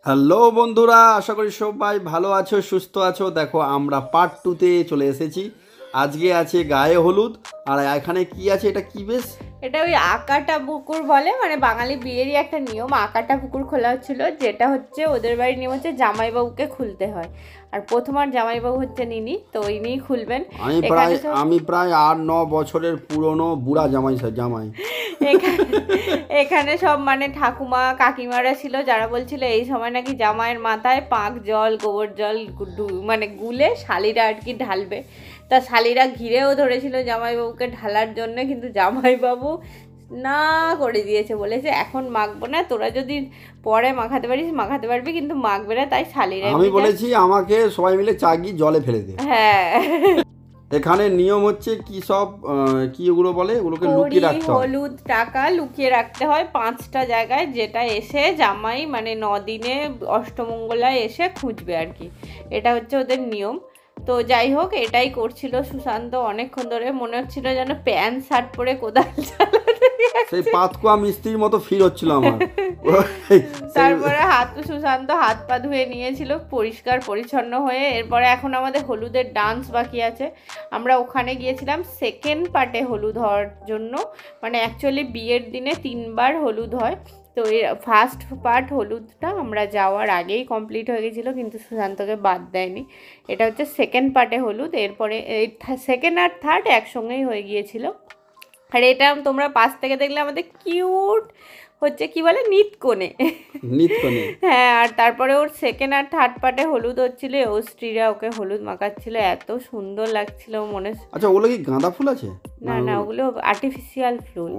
Hello বন্ধুরা, আশা করি সবাই ভালো আছো, সুস্থ আছো। দেখো আমরা পার্ট 2-তে চলে এসেছি। আজকে আছে গায়ে হলুদ। আর এখানে কি আছে, এটা কি বেশ? এটা ওই আকাটা পুকুর বলে, মানে বাঙালি বিয়েরই একটা নিয়ম। আকাটা পুকুর খোলা হচ্ছিল, যেটা হচ্ছে ওদের বাড়ির নিয়ম হচ্ছে জামাইবাবুকে খুলতে হয়। আর প্রথমার জামাইবাবু হচ্ছে নিনি, তো ইনিই খুলবেন। আমি প্রায় 8-9 বছরের পুরনো বুড়া জামাই। এখানে সব মানে ঠাকুমা কাকিমারা ছিল, যারা বলছিল এই সময় নাকি জামাইয়ের মাথায় পাঁক জল গোবর জল মানে গুলে শালিরা আর কি ঢালবে। তা শালিরা ঘিরেও ধরেছিল জামাইবাবুকে ঢালার জন্য, কিন্তু জামাইবাবু না করে দিয়েছে, বলেছে এখন মাখবো না, তোরা যদি পরে মাখাতে পারিস মাখাতে পারবি, কিন্তু মাখবে না। তাই শালিরা আমি বলেছি আমাকে সবাই মিলে চাগি জলে ফেলে দে। হ্যাঁ, এখানে নিয়ম হচ্ছে কি সব কি ওগুলো বলে, ওগুলোকে লুকিয়ে রাখতে হয়। হলুদ টাকা লুকিয়ে রাখতে হয় 5টা জায়গায়, যেটা এসে জামাই মানে 9 দিনে অষ্টমঙ্গলায় এসে খুঁজবে আর কি। এটা হচ্ছে ওদের নিয়ম। তো যাই হোক, এটাই করছিল সুশান্ত অনেকক্ষণ ধরে। মনে হচ্ছিল যেন প্যান্ট শার্ট পরে কোদাল চালাতে সেই পাতকুয়া মিস্ত্রির মতো ফিল হচ্ছিল আমার। তারপরে সুশান্ত হাত পা ধুয়ে নিয়েছিল পরিষ্কার পরিচ্ছন্ন হয়ে। এরপরে এখন আমাদের হলুদের ডান্স বাকি আছে। আমরা ওখানে গিয়েছিলাম সেকেন্ড পার্টে হলুদ হওয়ার জন্য। মানে অ্যাকচুয়ালি বিয়ের দিনে 3বার হলুদ হয়, তো এই ফার্স্ট পার্ট হলুদটা আমরা যাওয়ার আগেই কমপ্লিট হয়ে গেছিলো, কিন্তু সুশান্তকে বাদ দেয়নি। এটা হচ্ছে সেকেন্ড পার্টে হলুদ। এরপরে এই সেকেন্ড আর থার্ড একসঙ্গেই হয়ে গিয়েছিল। আর এটা তোমরা পাশ থেকে দেখলে আমাদের কিউট হচ্ছে কি বলে নিতকোণে। হ্যাঁ, আর তারপরে ওর সেকেন্ড আর থার্ড পার্টে হলুদ হচ্ছিল, ও স্ত্রীরা ওকে হলুদ মাখাচ্ছিল, এত সুন্দর লাগছিল মনে। আচ্ছা, ওগুলো কি গাঁদা ফুল আছে? না, ওগুলো আর্টিফিশিয়াল ফুল।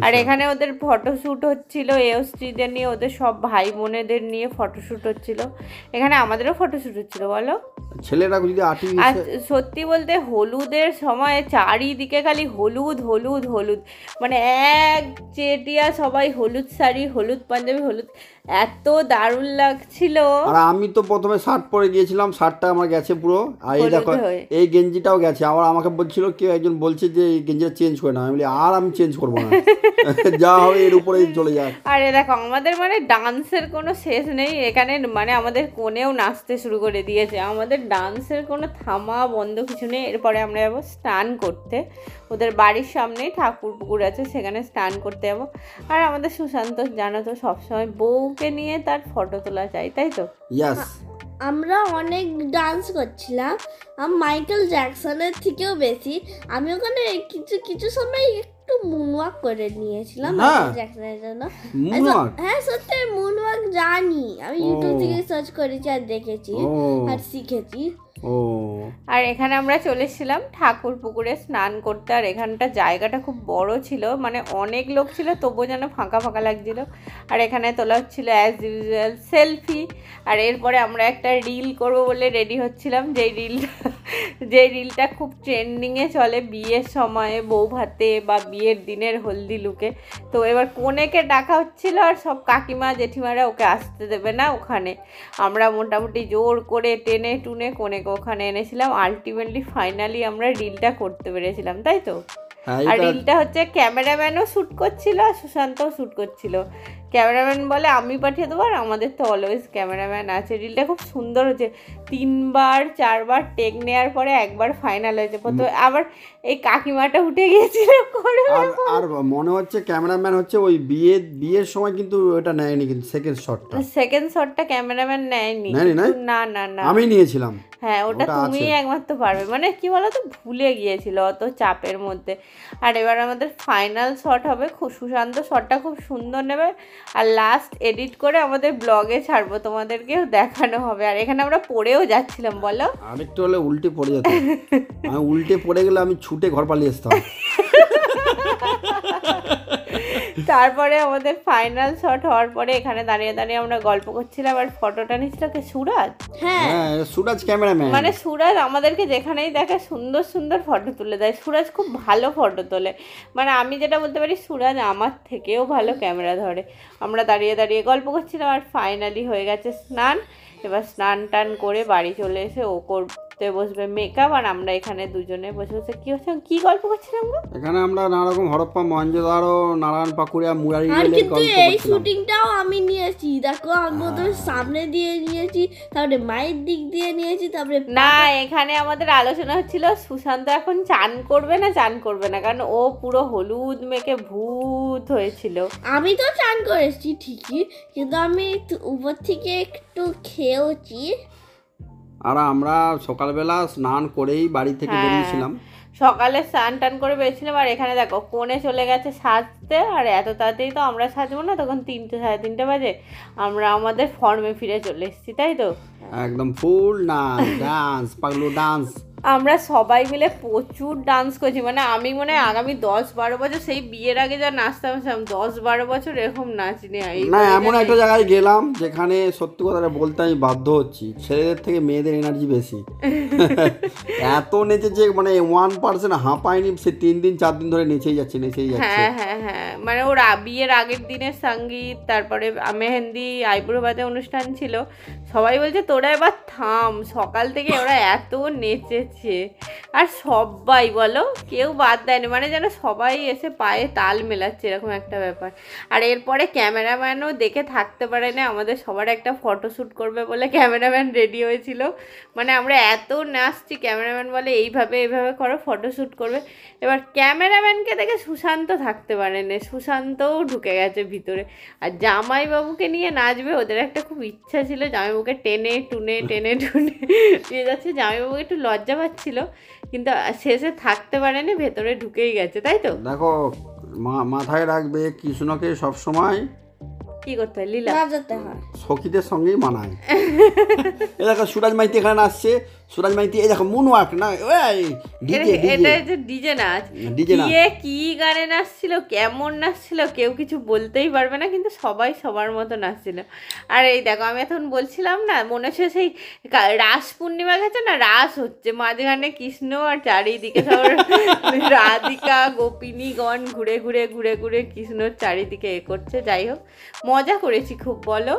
আর এখানে ওদের ফটোশ্যুট হচ্ছিল, এও স্ত্রীদের নিয়ে, ওদের সব ভাই বোনেদের নিয়ে ফটোশ্যুট হচ্ছিল। এখানে আমাদেরও ফটোশ্যুট হচ্ছিল, বলো। ছেলেরা যদি আর সত্যি বলতে হলুদের সময় চারিদিকে খালি হলুদ হলুদ হলুদ, মানে এক চেটিয়া সবাই হলুদ শাড়ি হলুদ পাঞ্জাবি হলুদ, এত দারুণ লাগছিল। আর আমি তো প্রথমে শার্ট পরে গিয়েছিলাম, শার্টটা আমার গেছে পুরো। আর এই দেখো এই গেঞ্জিটাও গেছে। আবার আমাকে বলছিল, কেউ একজন বলছে যে এই গেঞ্জিটা চেঞ্জ করে না। আমি বলি আর আমি চেঞ্জ করবো না, যা হবে এর উপরেই চলে যাক। আরে দেখো, আমাদের মানে ডান্সের কোনো শেষ নেই এখানে। মানে আমাদের কোণেও নাচতে শুরু করে দিয়েছে, আমাদের ডান্সের কোনো থামা বন্ধ কিছু নেই। এরপরে আমরা যাবো স্নান করতে। ওদের বাড়ির সামনেই ঠাকুর পুকুর আছে, সেখানে স্নান করতে যাবো। আর আমাদের সুশান্ত জানো তো সবসময় বউকে নিয়ে তার ফটো তোলা চাই, তাই তো? আমরা অনেক ডান্স করছিলাম, মাইকেল জ্যাকসনের থেকেও বেশি। আমি ওখানে কিছু সময় একটু মুনওয়াক করে নিয়েছিলাম মাইকেল জ্যাকসনের জন্য। হ্যাঁ সত্যি মুনওয়াক জানি, আমি ইউটিউব থেকে সার্চ করেছি আর দেখেছি আর শিখেছি। আর এখানে আমরা চলে এসেছিলাম ঠাকুর পুকুরে স্নান করতে। আর এখানটা জায়গাটা খুব বড় ছিল, মানে অনেক লোক ছিল, তবুও যেন ফাঁকা ফাঁকা লাগছিল। আর এখানে তোলা হচ্ছিল অ্যাজ ইউজুয়াল সেলফি। আর এরপরে আমরা একটা রিল করব বলে রেডি হচ্ছিলাম, যেই রিলটা খুব ট্রেন্ডিংয়ে চলে বিয়ের সময়ে, বউ ভাতে বা বিয়ের দিনের হলদি লুকে। তো এবার কনেকে ডাকা হচ্ছিল, আর সব কাকিমা জেঠিমারা ওকে আসতে দেবে না ওখানে। আমরা মোটামুটি জোর করে টেনে টুনে কনেকে ওখানে এনেছিলাম। আলটিমেটলি ফাইনালি আমরা রিলটা করতে পেরেছিলাম, তাই তো? আর রিলটা হচ্ছে ক্যামেরাম্যানও শ্যুট করছিল আর সুশান্তও শ্যুট করছিল। ক্যামেরাম্যান বলে আমি পাঠিয়ে দেবো, আর আমাদের তো অলওয়েজ ক্যামেরাম্যান আছে। রিলটা খুব সুন্দর হয়েছে, 3-4বার টেক নেওয়ার পরে একবার ফাইনাল হয়েছে। প্রথমে আবার এই কাকিমাটা উঠে গিয়েছিল। আর মনে হচ্ছে ক্যামেরাম্যান হচ্ছে ওই বিয়ের সময় কিন্তু এটা নেয়নি, কিন্তু সেকেন্ড শটটা ক্যামেরাম্যান নেয়নি। না আমি নিয়েছিলাম। হ্যাঁ, ওটা তুমিই একমাত্র পারবে। মানে কি বলতো, ভুলে গিয়েছিল অত চাপের মধ্যে। আর এবার আমাদের ফাইনাল শট হবে, সুশান্ত শটটা খুব সুন্দর নেবে, আর লাস্ট এডিট করে আমাদের ব্লগে ছাড়বো, তোমাদেরকেও দেখানো হবে। আর এখানে আমরা পড়েও যাচ্ছিলাম, বলো। আরেকটু হলে উল্টে পড়ে যেত। আমি উল্টে পড়ে গেলে আমি ছুটে ঘর পালিয়ে আসতাম। তারপরে আমাদের ফাইনাল শট হওয়ার পরে এখানে দাঁড়িয়ে দাঁড়িয়ে আমরা গল্প করছিলাম। আর ফটোটা নিচ্ছিল কে? সুরাজ। হ্যাঁ, সুরাজ ক্যামেরাম্যান। মানে সুরাজ আমাদেরকে যেখানেই দেখে সুন্দর সুন্দর ফটো তুলে দেয়। সুরাজ খুব ভালো ফটো তোলে, মানে আমি যেটা বলতে পারি সুরাজ আমার থেকেও ভালো ক্যামেরা ধরে। আমরা দাঁড়িয়ে দাঁড়িয়ে গল্প করছিলাম, আর ফাইনালি হয়ে গেছে স্নান। এবার স্নান টান করে বাড়ি চলে এসে করতে বসবে মেকআপ, আর আমরা এখানে দুজনে বসে বসে কি গল্প করছিলাম গো? এখানে আমরা নানা রকম হরপ্পা মহেঞ্জোদারো নারায়ণ পাকুড়িয়া মুরারি আর গেলে কিন্তু গল্প এই করছিলাম। শুটিংটাও আমি নিয়েছি, দেখো আমি প্রথমে সামনে দিয়ে নিয়েছি, তারপরে মায়ের দিক দিয়ে নিয়েছি, তারপরে না, এখানে আমাদের আলোচনা হচ্ছিল সুশান্ত এখন চান করবে না, কারণ ও পুরো হলুদ মেখে ভূত হয়েছিল। আমি তো চান করেছি ঠিকই, কিন্তু আমি উপর থেকে একটু খেয়েছি। আর আমরা সকালবেলা স্নান করেই বাড়ি থেকে বেরিয়েছিলাম। সকালে স্নান টান করে বেরিয়েছিলাম, আর এখানে দেখো কোণে চলে গেছে সাজতে, আর এত তাড়াতাড়ি তো আমরা সাজবো না, তখন 3টে 3:30 বাজে আমরা আমাদের ফর্মে ফিরে চলে এসেছি, তাই তো? একদম ফুল ডান্স পাগলু ডান্স। আমরা সবাই মিলে প্রচুর ডান্স করছি, মানে আমি মনে হয় আগামী 10-12 বছর, সেই বিয়ের আগে যা নাচতাম 10-12 বছর এরকম নাচিনি। না, এমন একটা জায়গায় গেলাম যেখানে সত্যি কথাটা বলতে আমি বাধ্য হচ্ছি, ছেলেদের থেকে মেয়েদের এনার্জি বেশি। এত নেচেছে, মানে 1% হাঁপায়নি, সে 3 দিন 4 দিন ধরে নেচেই যাচ্ছে। হ্যাঁ, মানে ওর বিয়ের আগের দিনের সঙ্গীত, তারপরে মেহেন্দি, আইব্রো বাঁধা অনুষ্ঠান ছিল। সবাই বলছে তোরা এবার থাম, সকাল থেকে ওরা এত নেচেছে, আর সবাই বলো কেউ বাদ দেয়নি, মানে যেন সবাই এসে পায়ে তাল মেলাচ্ছে, এরকম একটা ব্যাপার। আর এরপরে ক্যামেরাম্যানও দেখে থাকতে পারে না, আমাদের সবার একটা ফটোশ্যুট করবে বলে ক্যামেরাম্যান রেডি হয়েছিল। মানে আমরা এত নাচছি, ক্যামেরাম্যান বলে এইভাবে করো, ফটোশ্যুট করবে। এবার ক্যামেরাম্যানকে দেখে সুশান্ত থাকতে পারেনি, সুশান্তও ঢুকে গেছে ভিতরে। আর জামাইবাবুকে নিয়ে নাচবে, ওদের একটা খুব ইচ্ছা ছিল, জামাইবাবুকে টেনে টুনে নিয়ে যাচ্ছে। জামাইবাবু একটু লজ্জা পাচ্ছিল, কিন্তু শেষে থাকতে পারেনি, ভেতরে ঢুকেই গেছে, তাই তো? দেখো, মাথায় রাখবে কৃষ্ণকে সবসময় কি করতে হয়, লীলা বাজাতে হয়, সখীদের সঙ্গেই মানায়। এই দেখো সুরাজ মাইতি এখানে আসছে, সুরাজ মাইতি, এই দেখো মুনওয়াক না, এটা হচ্ছে ডিজে নাচ। কি গানে নাচছিল, কেমন নাচছিল কেউ কিছু বলতেই পারবে না, কিন্তু সবাই সবার মতো নাচছিল। আর এই দেখো আমি এখন বলছিলাম না, মনে হচ্ছে সেই রাস পূর্ণিমা গেছে না, রাস হচ্ছে মাঝখানে কৃষ্ণ, আর চারিদিকে সব রাধিকা গোপিনীগণ ঘুরে ঘুরে কৃষ্ণর চারিদিকে করছে। যাই হোক, মজা করেছি খুব, বলো?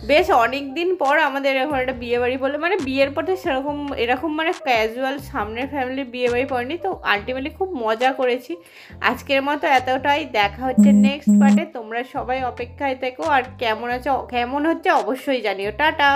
বেশ অনেক দিন পর আমাদের এখন একটা বিয়ে বাড়ি বলে, মানে বিয়ের পথে সেরকম এরকম মানে ক্যাজুয়াল সামনের ফ্যামিলির বিয়ে বাড়ি পড়েনি, তো আলটিমেটলি খুব মজা করেছি। আজকের মতো এতটাই, দেখা হচ্ছে নেক্সট পার্টে। তোমরা সবাই অপেক্ষায় থেকো, আর কেমন হচ্ছে অবশ্যই জানিও। টাটা।